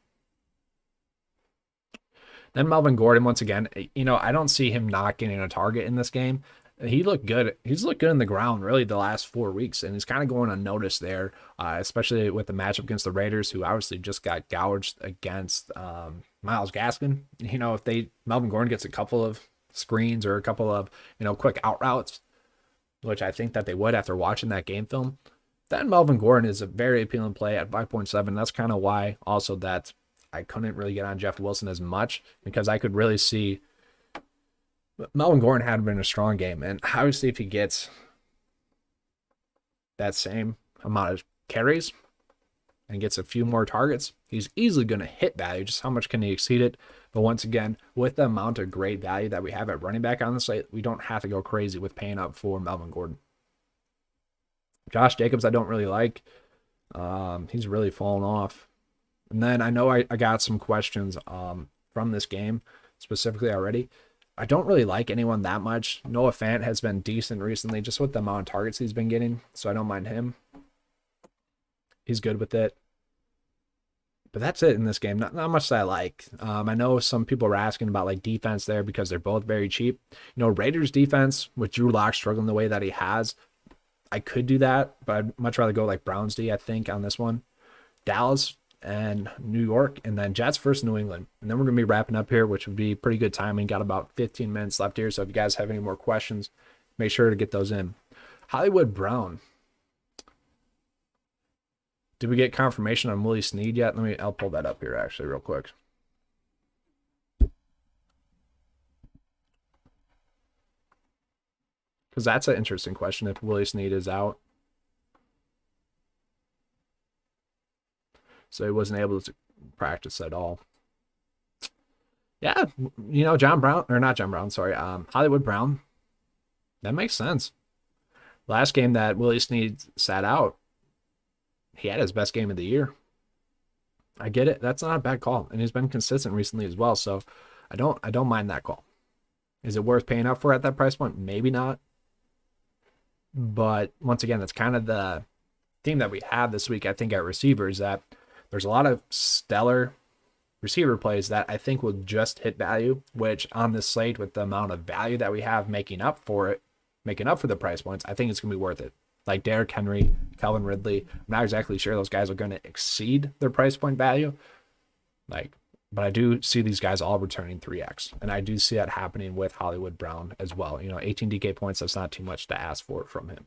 Then Melvin Gordon, once again, I don't see him not getting a target in this game. He looked good. He's looked good in the ground really the last 4 weeks, and he's kind of going unnoticed there, especially with the matchup against the Raiders, who obviously just got gouged against Myles Gaskin. If Melvin Gordon gets a couple of screens or a couple of quick out routes, which I think that they would after watching that game film, then Melvin Gordon is a very appealing play at 5.7. That's kind of why also that I couldn't really get on Jeff Wilson as much, because I could really see Melvin Gordon had been a strong game. And obviously if he gets that same amount of carries and gets a few more targets, he's easily going to hit value. Just how much can he exceed it? But once again, with the amount of great value that we have at running back on the slate, we don't have to go crazy with paying up for Melvin Gordon. Josh Jacobs, I don't really like. He's really fallen off. And then I know I got some questions from this game specifically already. I don't really like anyone that much. Noah Fant has been decent recently, just with the amount of targets he's been getting, so I don't mind him. He's good with it. But that's it in this game. Not much that I like. I know some people are asking about like defense there because they're both very cheap. Raiders defense with Drew Lock struggling the way that he has, I could do that, but I'd much rather go like Browns D, I think, on this one. Dallas and New York, and then Jets versus New England. And then we're going to be wrapping up here, which would be pretty good timing. Got about 15 minutes left here, so if you guys have any more questions, make sure to get those in. Hollywood Brown. Did we get confirmation on Willie Snead yet? I'll pull that up here actually real quick. Because that's an interesting question if Willie Snead is out. So he wasn't able to practice at all. Yeah, John Brown, or not John Brown, sorry, Hollywood Brown. That makes sense. Last game that Willie Snead sat out, he had his best game of the year. I get it. That's not a bad call. And he's been consistent recently as well. So I don't mind that call. Is it worth paying up for at that price point? Maybe not. But once again, that's kind of the theme that we have this week, I think, at receivers, that there's a lot of stellar receiver plays that I think will just hit value, which on this slate with the amount of value that we have making up for the price points, I think it's going to be worth it. Like Derrick Henry, Calvin Ridley, I'm not exactly sure those guys are going to exceed their price point value. But I do see these guys all returning 3x. And I do see that happening with Hollywood Brown as well. 18 DK points, that's not too much to ask for from him.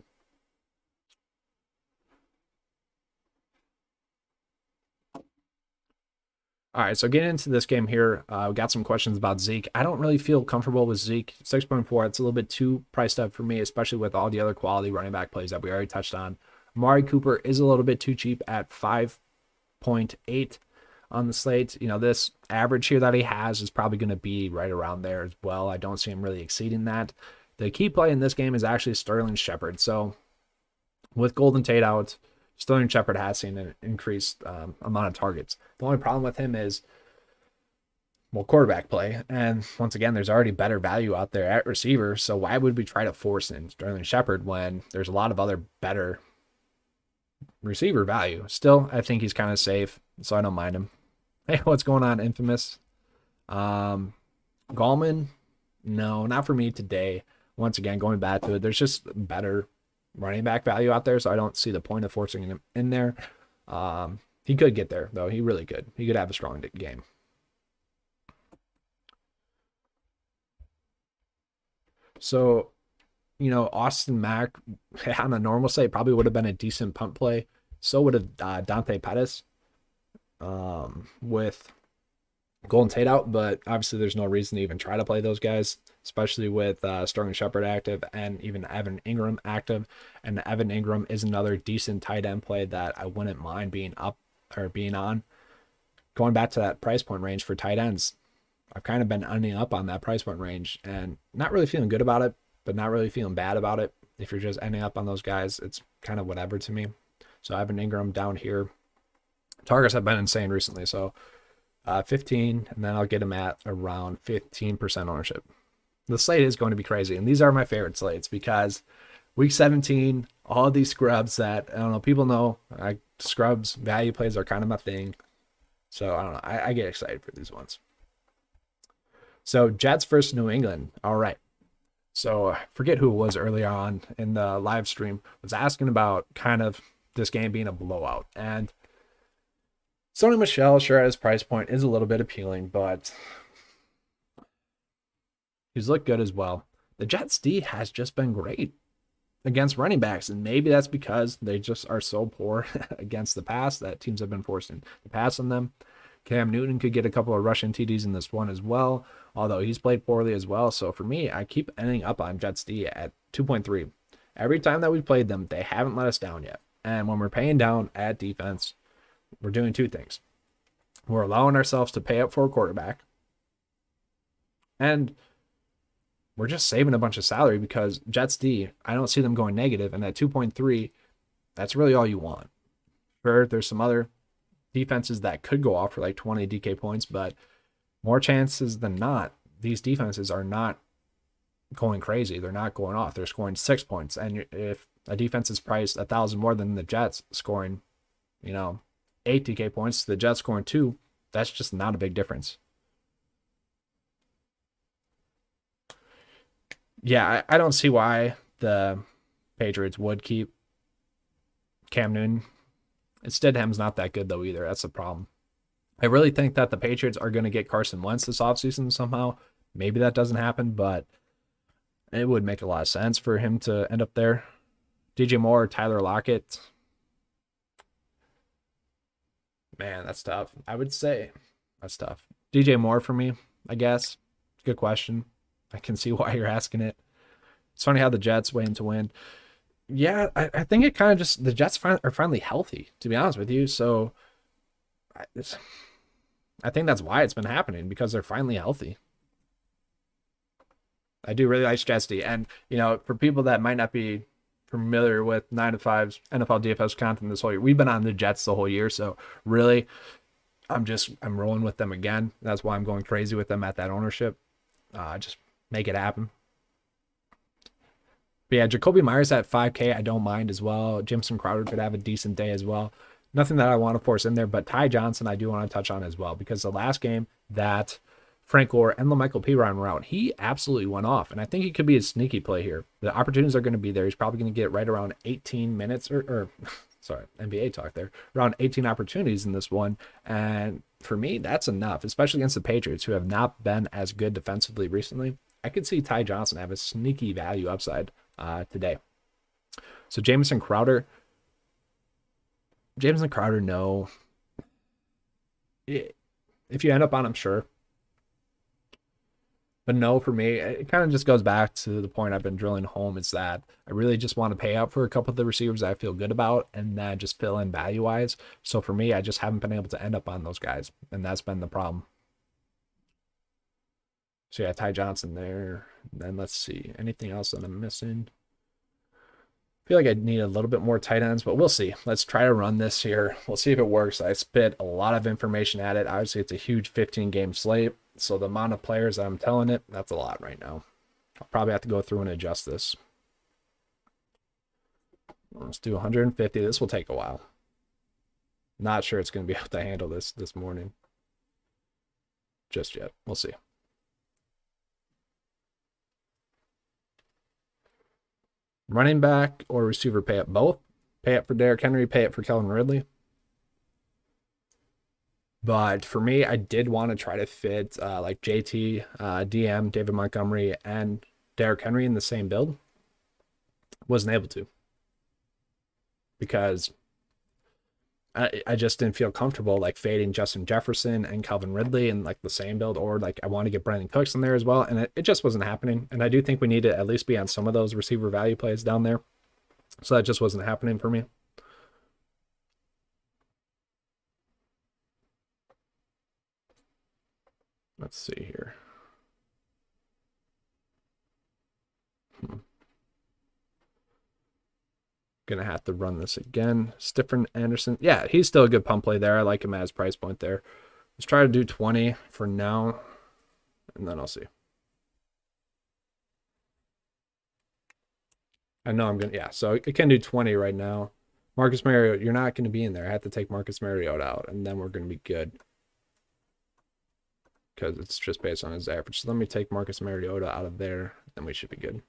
All right, so getting into this game here, we got some questions about Zeke. I don't really feel comfortable with Zeke. 6.4, it's a little bit too priced up for me, especially with all the other quality running back plays that we already touched on. Amari Cooper is a little bit too cheap at 5. 8.8 on the slate. This average here that he has is probably going to be right around there as well. I don't see him really exceeding that. The key play in this game is actually Sterling Shepard. So with Golden Tate out, Sterling Shepard has seen an increased amount of targets. The only problem with him is, well, quarterback play. And once again, there's already better value out there at receiver. So why would we try to force in Sterling Shepard when there's a lot of other better receiver value? Still, I think he's kind of safe, so I don't mind him. Hey, what's going on, Infamous? Gallman? No, not for me today. Once again, going back to it, there's just better running back value out there, so I don't see the point of forcing him in there. He could get there, though. He really could. He could have a strong game. So, Austin Mack on a normal slate probably would have been a decent punt play. So would have Dante Pettis with Golden Tate out, but obviously there's no reason to even try to play those guys, especially with Sterling Shepard active and even Evan Ingram active. And Evan Ingram is another decent tight end play that I wouldn't mind being up or being on. Going back to that price point range for tight ends, I've kind of been ending up on that price point range and not really feeling good about it, but not really feeling bad about it. If you're just ending up on those guys, it's kind of whatever to me. So I have an Ingram down here. Targets have been insane recently, so 15, and then I'll get him at around 15% ownership. The slate is going to be crazy, and these are my favorite slates because week 17, all of these scrubs that, I don't know, people know, scrubs, value plays are kind of my thing. So I don't know, I get excited for these ones. So Jets versus New England. All right. So forget who it was earlier on in the live stream was asking about kind of this game being a blowout. And Sony Michel, sure, at his price point is a little bit appealing, but he's looked good as well. The Jets D has just been great against running backs, and maybe that's because they just are so poor against the pass that teams have been forcing to pass on them. Cam Newton could get a couple of rushing TDs in this one as well, although he's played poorly as well. So for me, I keep ending up on Jets D at 2.3. Every time that we played them, they haven't let us down yet. And when we're paying down at defense, we're doing two things. We're allowing ourselves to pay up for a quarterback, and we're just saving a bunch of salary because Jets D, I don't see them going negative, and at 2.3, that's really all you want. Sure, there's some other defenses that could go off for like 20 DK points, but more chances than not, these defenses are not going crazy. They're not going off. They're scoring 6 points. And if a defense is priced 1,000 more than the Jets scoring, 8 DK points, the Jets scoring 2, that's just not a big difference. Yeah, I don't see why the Patriots would keep Cam Newton. Stidham's not that good, though, either. That's the problem. I really think that the Patriots are going to get Carson Wentz this offseason somehow. Maybe that doesn't happen, but it would make a lot of sense for him to end up there. DJ Moore, Tyler Lockett. Man, that's tough. I would say that's tough. DJ Moore for me, I guess. Good question. I can see why you're asking it. It's funny how the Jets waiting to win. Yeah, I think it kind of just, the Jets are finally healthy, to be honest with you. So I think that's why it's been happening, because they're finally healthy. I do really like Jets D. And, for people that might not be familiar with 9 to 5's NFL DFS content this whole year, we've been on the Jets the whole year. So really, I'm rolling with them again. That's why I'm going crazy with them at that ownership. Just make it happen. But yeah, Jacoby Myers at 5K, I don't mind as well. Jamison Crowder could have a decent day as well. Nothing that I want to force in there, but Ty Johnson I do want to touch on as well, because the last game that Frank Gore and LaMichael Pirine were out, he absolutely went off, and I think he could be a sneaky play here. The opportunities are going to be there. He's probably going to get right around 18 minutes, or sorry, NBA talk there, around 18 opportunities in this one, and for me, that's enough, especially against the Patriots, who have not been as good defensively recently. I could see Ty Johnson have a sneaky value upside today. So Jamison Crowder, no. If you end up on him, sure. But no, for me, it kind of just goes back to the point I've been drilling home is that I really just want to pay out for a couple of the receivers that I feel good about and then just fill in value wise. So for me, I just haven't been able to end up on those guys, and that's been the problem. So yeah, Ty Johnson there. Then let's see. Anything else that I'm missing? I feel like I need a little bit more tight ends, but we'll see. Let's try to run this here. We'll see if it works. I spit a lot of information at it. Obviously, it's a huge 15-game slate. So the amount of players that I'm telling it, that's a lot right now. I'll probably have to go through and adjust this. Let's do 150. This will take a while. Not sure it's going to be able to handle this morning. Just yet. We'll see. Running back or receiver, pay up both. Pay up for Derrick Henry, pay up for Calvin Ridley. But for me, I did want to try to fit like JT, DM, David Montgomery, and Derrick Henry in the same build. Wasn't able to. Because I just didn't feel comfortable like fading Justin Jefferson and Calvin Ridley in like the same build, or like I want to get Brandon Cooks in there as well. And it just wasn't happening. And I do think we need to at least be on some of those receiver value plays down there. So that just wasn't happening for me. Let's see here. Gonna have to run this again. Stiffen Anderson. Yeah, he's still a good pump play there. I like him at his price point there. Let's try to do 20 for now, and then I'll see. I know I'm gonna, yeah, so I can do 20 right now. Marcus Mariota, you're not gonna be in there. I have to take Marcus Mariota out, and then we're gonna be good. Because it's just based on his average. So let me take Marcus Mariota out of there, then we should be good.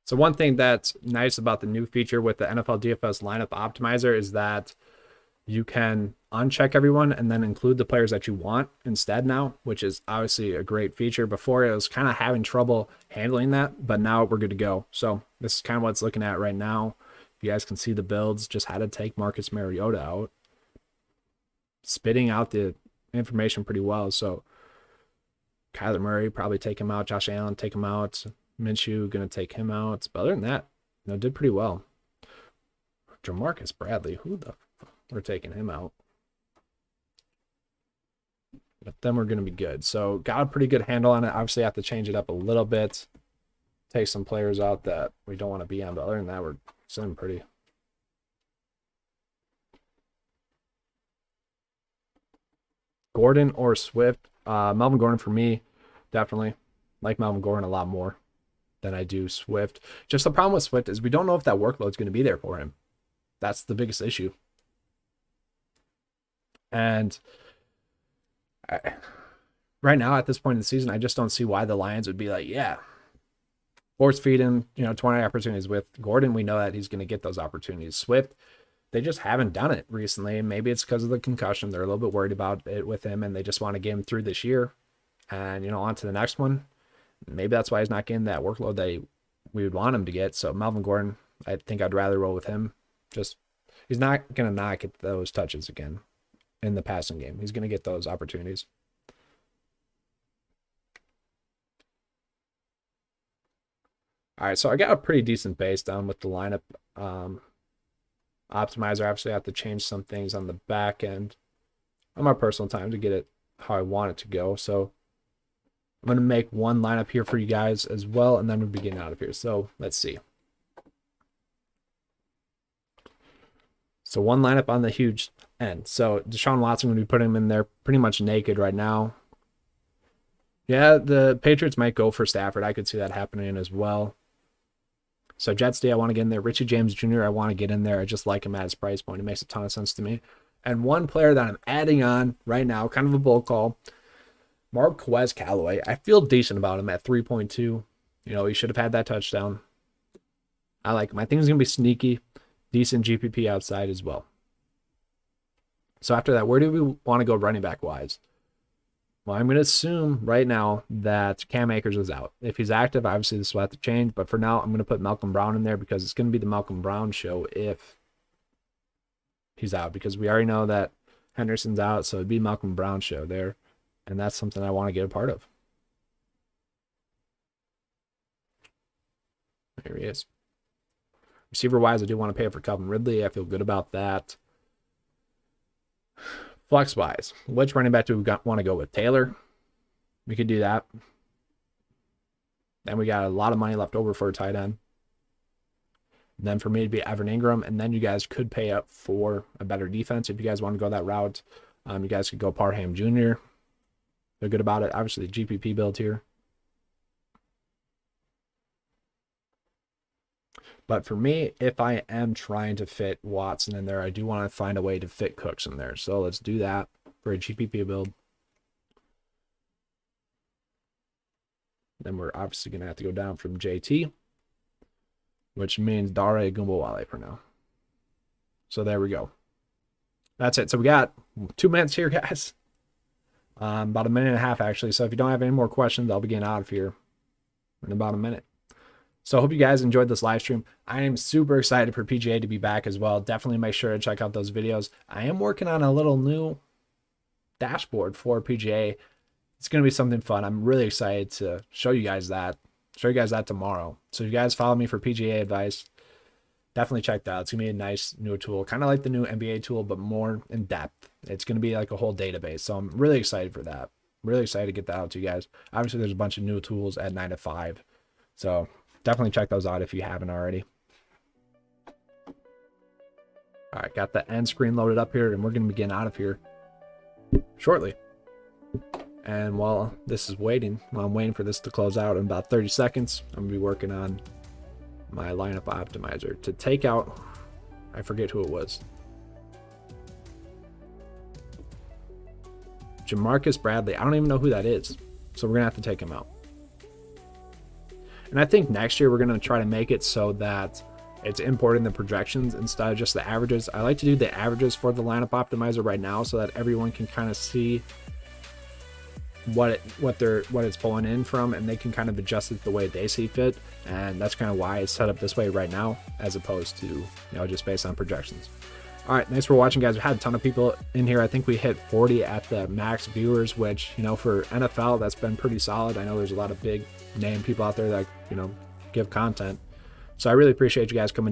So one thing that's nice about the new feature with the NFL DFS lineup optimizer is that you can uncheck everyone and then include the players that you want instead now, which is obviously a great feature. Before, it was kind of having trouble handling that, but now we're good to go. So this is kind of what it's looking at right now. You guys can see the builds, just had to take Marcus Mariota out. Spitting out the information pretty well. So Kyler Murray, probably take him out. Josh Allen, take him out. Minshew, going to take him out. But other than that, did pretty well. Jamarcus Bradley, who the fuck? We're taking him out. But then we're going to be good. So got a pretty good handle on it. Obviously, I have to change it up a little bit. Take some players out that we don't want to be on. But other than that, we're sitting pretty. Gordon or Swift? Melvin Gordon for me, definitely. Like Melvin Gordon a lot more than I do Swift. Just the problem with Swift is we don't know if that workload is going to be there for him. That's the biggest issue. And right now, at this point in the season, I just don't see why the Lions would be like, yeah, force feed him, 20 opportunities. With Gordon, we know that he's going to get those opportunities. Swift, they just haven't done it recently. Maybe it's because of the concussion. They're a little bit worried about it with him, and they just want to get him through this year and, on to the next one. Maybe that's why he's not getting that workload that we would want him to get. So Melvin Gordon, I think I'd rather roll with him. Just he's not going to not get those touches again in the passing game. He's going to get those opportunities. All right, so I got a pretty decent base down with the lineup. Optimizer, obviously I have to change some things on the back end on my personal time to get it how I want it to go. So I'm going to make one lineup here for you guys as well, and then we'll be getting out of here. So let's see. So one lineup on the huge end. So Deshaun Watson, going to be putting him in there pretty much naked right now. Yeah, the Patriots might go for Stafford. I could see that happening as well. So Jets D, I want to get in there. Richie James Jr., I want to get in there. I just like him at his price point. It makes a ton of sense to me. And one player that I'm adding on right now, kind of a bold call, Marquez Callaway. I feel decent about him at 3.2. He should have had that touchdown. I like him. I think he's going to be sneaky. Decent GPP outside as well. So after that, where do we want to go running back wise? Well, I'm going to assume right now that Cam Akers is out. If he's active, obviously this will have to change. But for now, I'm going to put Malcolm Brown in there because it's going to be the Malcolm Brown show if he's out. Because we already know that Henderson's out, so it'd be Malcolm Brown show there. And that's something I want to get a part of. There he is. Receiver-wise, I do want to pay for Calvin Ridley. I feel good about that. Flex-wise, which running back do we want to go with? Taylor? We could do that. Then we got a lot of money left over for a tight end. And then for me, it'd be Evan Ingram. And then you guys could pay up for a better defense if you guys want to go that route. You guys could go Parham Jr. They're good about it. Obviously, the GPP build here. But for me, if I am trying to fit Watson in there, I do want to find a way to fit Cooks in there. So let's do that for a GPP build. Then we're obviously going to have to go down from JT, which means Dare Gumbawale for now. So there we go. That's it. So we got 2 minutes here, guys. About a minute and a half, actually. So if you don't have any more questions, I'll be getting out of here in about a minute. So I hope you guys enjoyed this live stream. I am super excited for PGA to be back as well. Definitely make sure to check out those videos. I am working on a little new dashboard for PGA. It's going to be something fun. I'm really excited to show you guys that. Tomorrow. So if you guys follow me for PGA advice, definitely check that out. It's going to be a nice new tool. Kind of like the new NBA tool, but more in depth. It's going to be like a whole database. So I'm really excited for that. Really excited to get that out to you guys. Obviously, there's a bunch of new tools at 9 to 5. So definitely check those out if you haven't already. All right, got the end screen loaded up here, and we're going to be getting out of here shortly. And while this is waiting, while I'm waiting for this to close out in about 30 seconds, I'm going to be working on my lineup optimizer to take out, I forget who it was. Jamarcus Bradley. I don't even know who that is. So we're going to have to take him out. And I think next year we're going to try to make it so that it's importing the projections instead of just the averages. I like to do the averages for the lineup optimizer right now so that everyone can kind of see what it's pulling in from, and they can kind of adjust it the way they see fit. And that's kind of why it's set up this way right now, as opposed to, just based on projections. All right, thanks for watching, guys. We had a ton of people in here. I think we hit 40 at the max viewers, which, for NFL, that's been pretty solid. I know there's a lot of big name people out there that, give content. So I really appreciate you guys coming in.